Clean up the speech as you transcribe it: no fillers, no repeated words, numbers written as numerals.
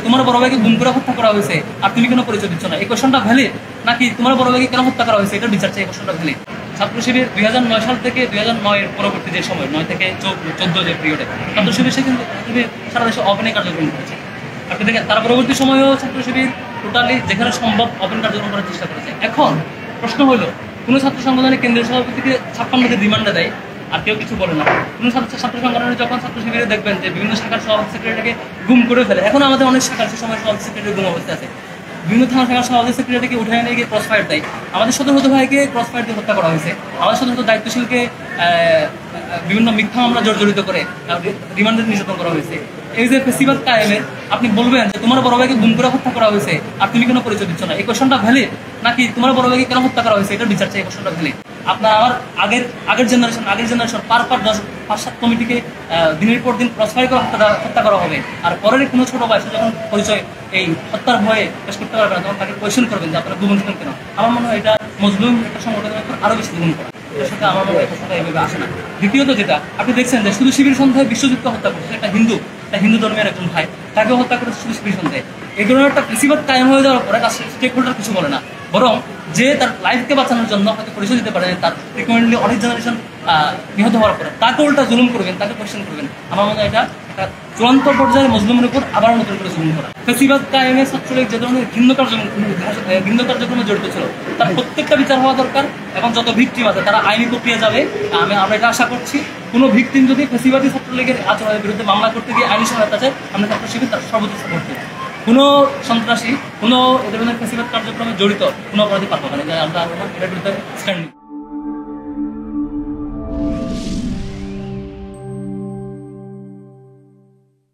তোমার বড় ভাইকে গুম করে হত্যা করা হয়েছে আর তুমি কেন পরিচয় দিচ্ছ না, এই কোশ্চেনটা ভ্যালিড? নাকি তোমার বড় ভাইকে কেন হত্যা করা হয়েছে এটা বিচার চাই, এই কোশ্চেনটা ভ্যালিড? ছাত্র শিবির 2009 সাল থেকে 2009 এর পরবর্তী যে সময় 9 থেকে 14 যে পিরিয়ডে ছাত্র শিবির সে কিন্তু সারা দেশে অপেনে কার্যক্রম করেছে। আপনি দেখেন তার পরবর্তী সময়েও ছাত্র শিবির টোটালি যেখানে সম্ভব ওপেন কার্যক্রম করার চেষ্টা করেছে। এখন প্রশ্ন হলো, কোনো ছাত্র সংগঠনের কেন্দ্রীয় সভাপতিকে 56 দিন রিমান্ডে দেয় আর কেউ কিছু বলে না। কোনো ছাত্র সংগঠনের যখন ছাত্র শিবিরে দেখবেন যে বিভিন্ন শাখার সভাপতি সেক্রেটারিকে গুম করে ফেলে, এখন আমাদের অনেক শাখার সে সময় সভাপতি সেক্রেটারি গুম অবস্থা আছে, বিভিন্ন থানা শাখার সভাপতি সেক্রেটারিকে উঠে নিয়ে গিয়ে ক্রস ফায়ার দেয়। আমাদের শত ভাইকে ক্রস ফায়ার দিয়ে হত্যা করা হয়েছে। আমাদের শত দায়িত্বশীলকে বিভিন্ন মিথ্যা মামলা জড়িত করে রিমান্ডে নির্যাতন করা হয়েছে। এই যে ফেসিবাদ কায়েমের আপনি বলবেন যে তোমার বড় ভাইকে গুম করে হত্যা করা হয়েছে আর তুমি কেন পরিচয় দিচ্ছ না, এই কোশ্চেনটা ভ্যালিড? নাকি তোমার বড় ভাইকে কেন হত্যা করা হয়েছে এটা বিচার চাই, এই কোশ্চেনটা ভ্যালিড? আপনার আমার আগের জেনারেশন পার 5-7 কমিটিকে দিনের পর দিন ক্রসফায়ার করে হত্যা করা হবে, আর পরের কোনো ছোট বয়সে যখন পরিচয় এই হত্যার ভয়ে পেশ করতে পারবে না তখন তাকে কোয়েশ্চেন করবেন যে আপনারা গুম দিলেন কেন। আমার মনে হয় এটা মজলুম একটা সংগঠনের আরো বেশি গুম করা, এর সাথে আমার মনে হয় কথাটা এইভাবে আসে না। দ্বিতীয়ত যেটা আপনি দেখছেন যে শুধু শিবির সন্ধ্যায় বিশ্বযুদ্ধ হত্যা করছে একটা হিন্দু ধর্মের একজন ভাই, তাকেও হত্যা করেছে শুধু শিবির সন্ধ্যায়। এই ধরনের একটা ফেসিবাদ কায়েম হয়ে যাওয়ার পরে তার স্টেক হোল্ডার কিছু বলে না, বরং যে তার লাইফকে বাঁচানোর জন্য হয়তো পরিচয় দিতে পারে তার ফ্রিকুয়েন্টলি অনেক জেনারেশন নিহত হওয়ার পরে তাকে উল্টা জুলুম করবেন, তাকে কোয়েশ্চেন করবেন। আমার মনে হয় এটা একটা চূড়ান্ত পর্যায়ে মজলুমের উপর আবার নতুন করে জুলুম করা। ফেসিবাদ কায়েমে ছাত্রলীগ যে ধরনের ঘৃণ্য কার্যক্রমে জড়িত ছিল তার প্রত্যেকটা বিচার হওয়া দরকার, এবং যত ভিকটিম আছে তারা আইনি প্রক্রিয়া যাবে। আমরা এটা আশা করছি কোনো ভিকটিম যদি ফেসিবাদী ছাত্রলীগের আচরণের বিরুদ্ধে মামলা করতে গিয়ে আইনি সহায়তা চায়, আমরা ছাত্র শিবির তার সর্বোচ্চ সাপোর্ট করি। কোনো সন্ত্রাসী কোনো এ ধরনের ফেসিবাদ কার্যক্রমে জড়িত কোনো অপরাধী পারবো না, আমরা এটার বিরুদ্ধে স্ট্যান্ড